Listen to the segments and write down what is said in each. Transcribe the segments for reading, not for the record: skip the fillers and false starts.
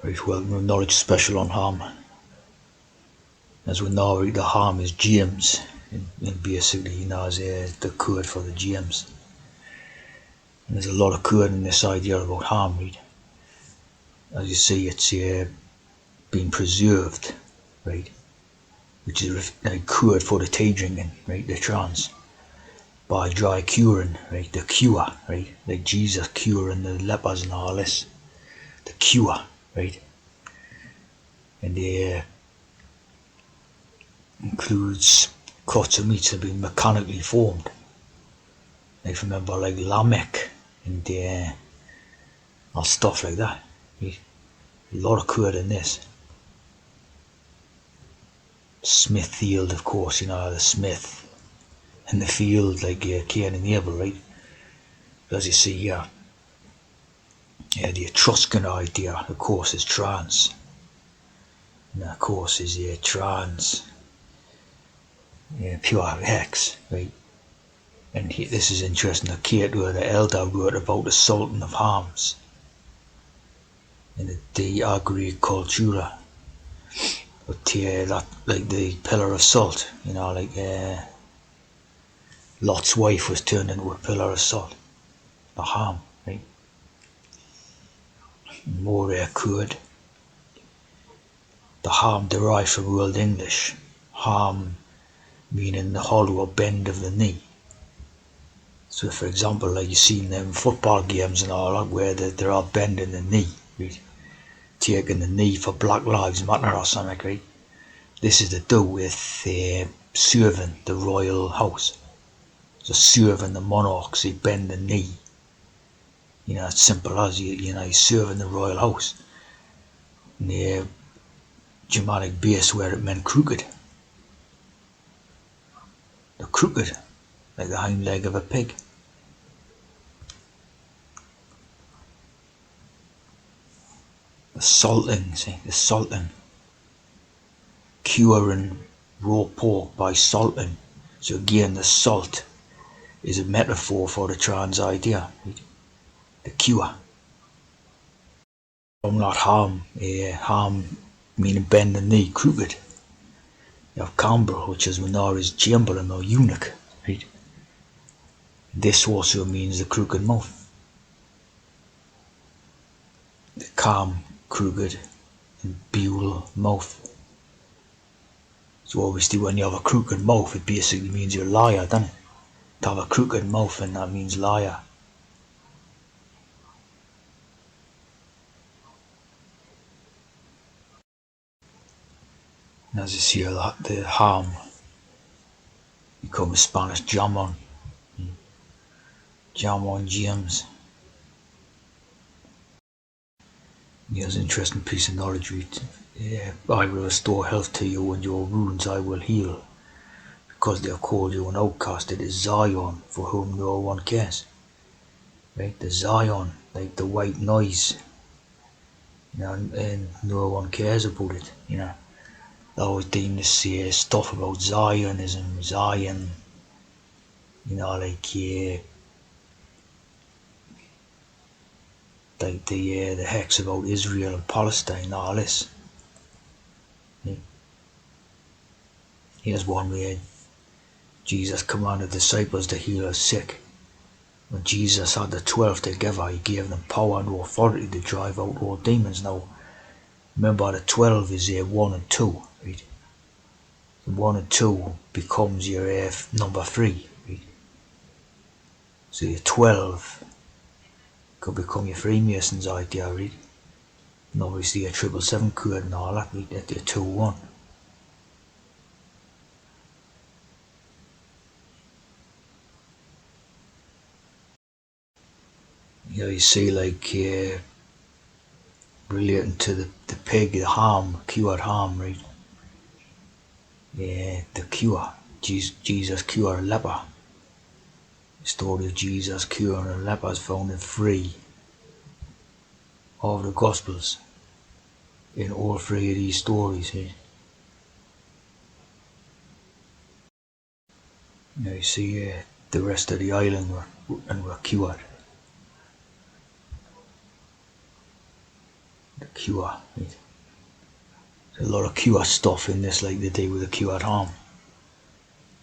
Right, well, no knowledge special on harm. As we know, right, the harm is James, and basically, is the code for the James. And there's a lot of code in this idea about harm, right? As you see, it's being preserved, right? Which is like code for the tea drinking, right? The trance by dry curing, right? The cure, right? Like Jesus curing the lepers and all this, the cure, right? And the includes cuts of meats that have been mechanically formed. Like remember, like Lamech and all stuff like that. A lot of code in this. Smithfield, of course, the Smith in the field, like Cain and Abel, right? As you see here, the Etruscan idea, of course, is trans. And of course, is trans, pure hex, right? And this is interesting. The Cato the Elder wrote about the Sultan of Harms in the De Agricultura. But that, like the pillar of salt, like Lot's wife was turned into a pillar of salt. The Ham, right? More could. The Ham derived from Old English. Ham meaning the hollow or bend of the knee. So, for example, like you see in them football games and all that, where they're all bending the knee, right? Taking the knee for Black Lives Matter or something, right? This is to do with serving the royal house. So serving the monarchs, they bend the knee. It's simple as you serve in the royal house. And the Germanic base where it meant crooked. The crooked, like the hind leg of a pig. The salting, see, the salting. Curing raw pork by salting. So again, the salt is a metaphor for the trans idea. Right? The cure. From that harm, harm meaning bend the knee, crooked. You have Cambra, which as we know is Chamberlain or eunuch, right? This also means the crooked mouth. The calm, crooked, and Buell mouth. So obviously when you have a crooked mouth, it basically means you're a liar, doesn't it? To have a crooked mouth, and that means liar. And as you see, the harm becomes Spanish jamon. Jamon James. Here's an interesting piece of knowledge. I will restore health to you, and your wounds I will heal. Because they have called you an outcast, it is Zion for whom no one cares. Right? The Zion, like the white noise, and no one cares about it. They always deem this stuff about Zionism, Zion, like the hex about Israel and Palestine, all this. Here's one where Jesus commanded disciples to heal the sick. When Jesus had the 12 together, he gave them power and authority to drive out all demons. Now, remember the 12 is 1 and 2, right? 1 and 2 becomes your number 3, right? So your 12 could become your Freemasons idea, right? And obviously your 777 code and all that, right? At your 2-1. You see like relating to the pig, the harm, cured harm, right? The cure. Jesus cured a leper. The story of Jesus curing a leper is found in 3 of the Gospels. In all 3 of these stories, right? You see the rest of the island were cured. the cure. Right? There's a lot of cure stuff in this, like they do with the cured harm.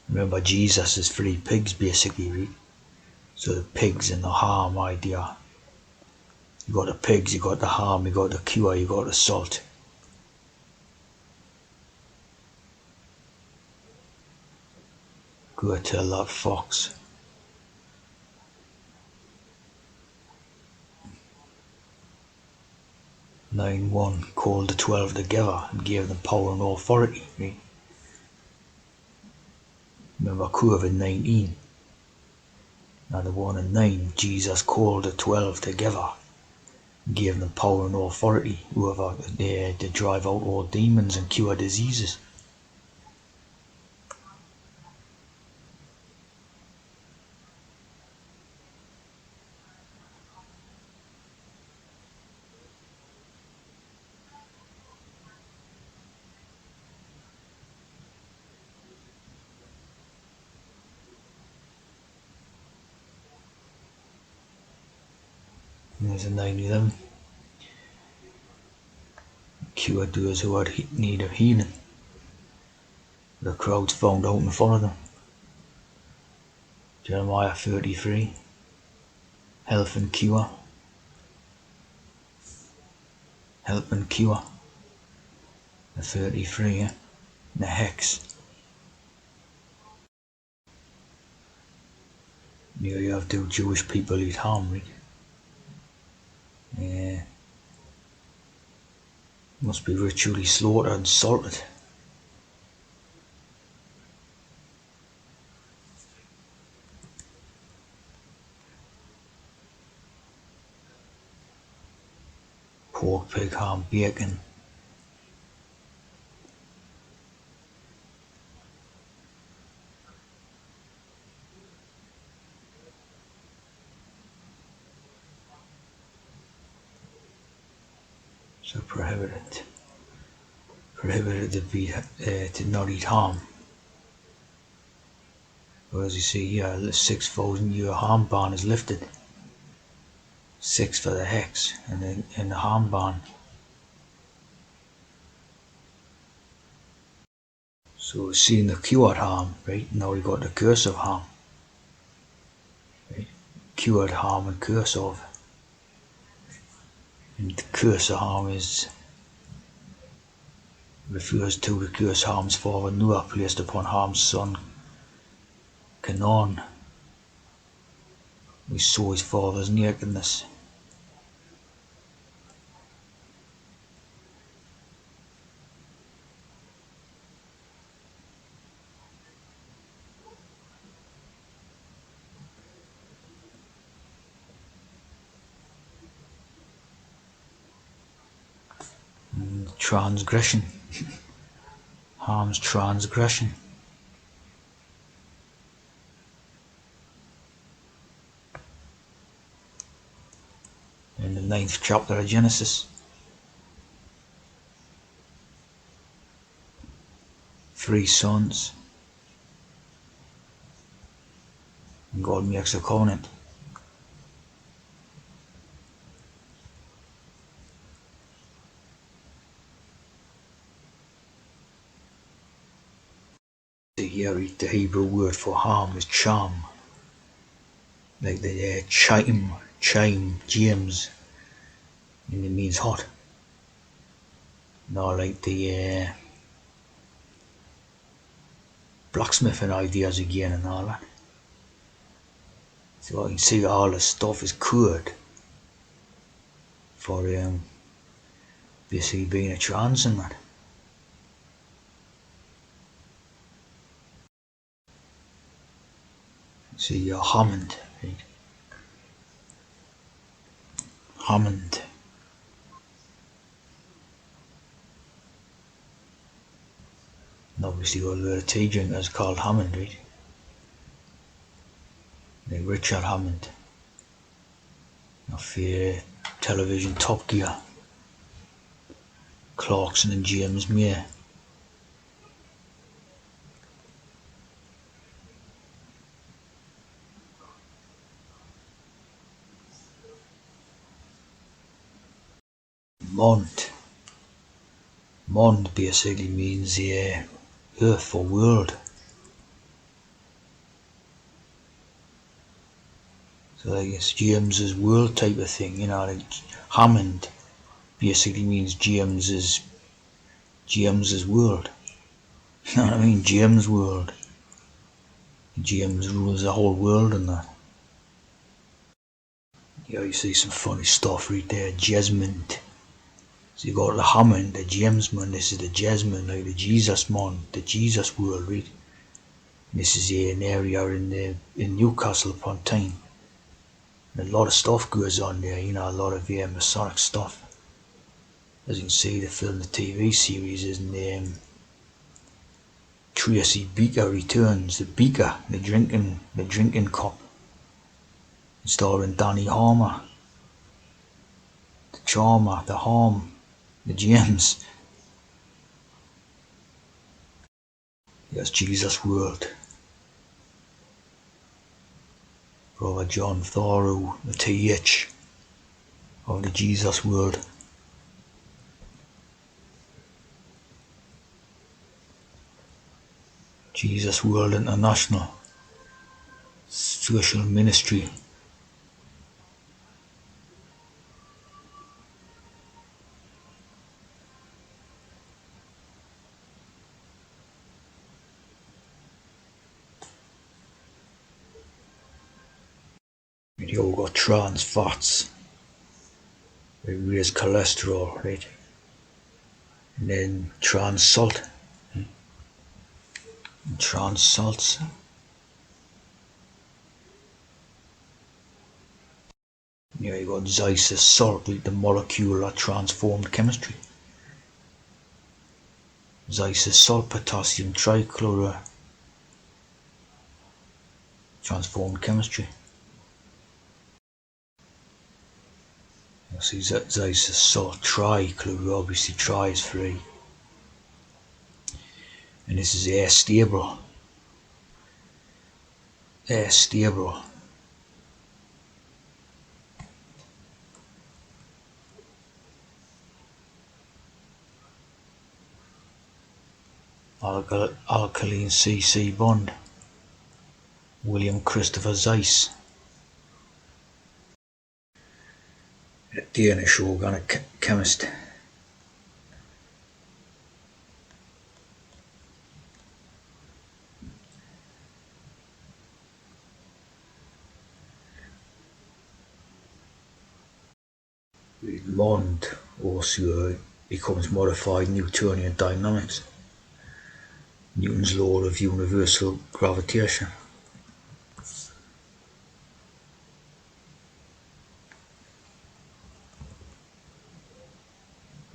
Remember, Jesus is 3 pigs basically, right? So the pigs and the harm idea. You got the pigs, you got the harm, you got the cure, you got the salt. Go tell that fox. Nine one called the 12 together and gave them power and authority. Right? Remember COVID-19. Now the 1 and 9, Jesus called the 12 together and gave them power and authority over to drive out all demons and cure diseases. And there's a 9-11. Cure those who had need of healing. The crowds found out and followed them. Jeremiah 33. Health and cure. Help and cure. The 33, yeah. The hex. Here you have 2 Jewish people eat ham, right? Yeah. Must be ritually slaughtered and salted. Pork, pig, ham, bacon. So prohibited. Prohibited to not eat ham. Well, as you see here, the 6,000-year ham ban is lifted. 6 for the hex and the ham ban. So we've seen the cured ham, right? Now we've got the curse of ham. Right? Cured ham and curse of. And the curse of ham refers to the curse Ham's father Noah placed upon Ham's son Canaan. We saw his father's nakedness. And transgression. Ham's transgression. In the 9th chapter of Genesis. 3 sons. And God makes a covenant. Here the Hebrew word for Ham is cham. Like the chime, James. And it means hot. Not like the blacksmithing ideas again and all that. So I can see all the stuff is cured for basically being a trans and that. See Hammond, right? Hammond. And obviously all the tea drinkers called Hammond, right? Like Richard Hammond of television Top Gear. Clarkson and James May. Mont. Mont basically means earth or world. So like it's James's world type of thing, like Hammond basically means James's world. You know what I mean? James' world. James rules the whole world and that. You see some funny stuff right there. Jesmond. So you got the Hammond, the Jamesman, this is the Jesmond, like the Jesus man, the Jesus world, right? This is an area in Newcastle upon Tyne. A lot of stuff goes on there, a lot of Masonic stuff. As you can see, the film, the TV series is named Tracy Beaker Returns. The Beaker, the drinking cup, starring Danny Harmer, the Charmer, the Harm, the James. Yes, Jesus World. Brother John Thoreau, the TH of the Jesus World. Jesus World International Social Ministry. You all got trans fats. They raise cholesterol, right? And then trans salt. Trans salts. You got Zeiss salt, like the molecular transformed chemistry. Zeiss salt, potassium trichloride, transformed chemistry. You see Zeiss salt, trichloride, obviously tri is free. And this is air stable. Air stable. Alkaline CC bond. William Christopher Zeiss. Danish organic chemist. Mond also becomes modified Newtonian dynamics. Newton's law of universal gravitation.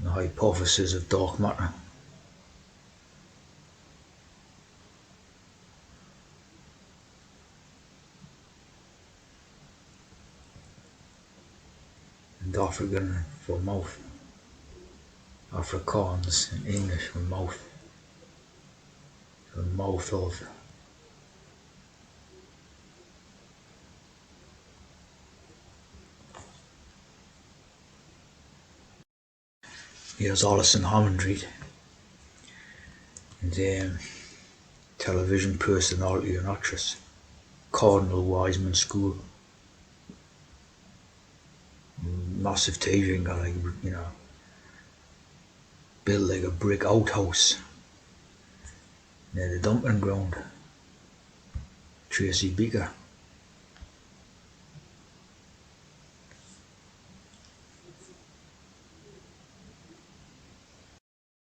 The hypothesis of dark matter. And African for mouth. Afrikaans in English for mouth. The mouth of. Here's Alison Hammond, and television personality and actress. Cardinal Wiseman School. Massive TV guy, built like a brick outhouse near the dumping ground. Tracy Beaker.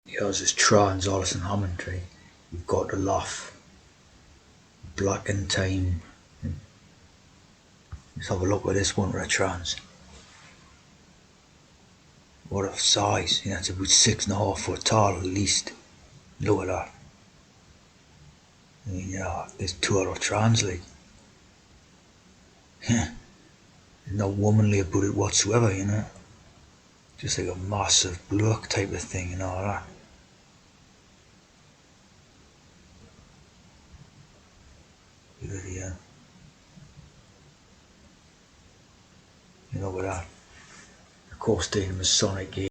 Here's this trans Alison Hammond tree. You've got to laugh. Black and Time. Let's have a look at this one for a trans. What a size. It's about 6.5 foot tall at least. Look at that. There's two other trans like. There's no womanly about it whatsoever, Just like a massive bloke type of thing and all that. Look at the, with that. Of course, the Masonic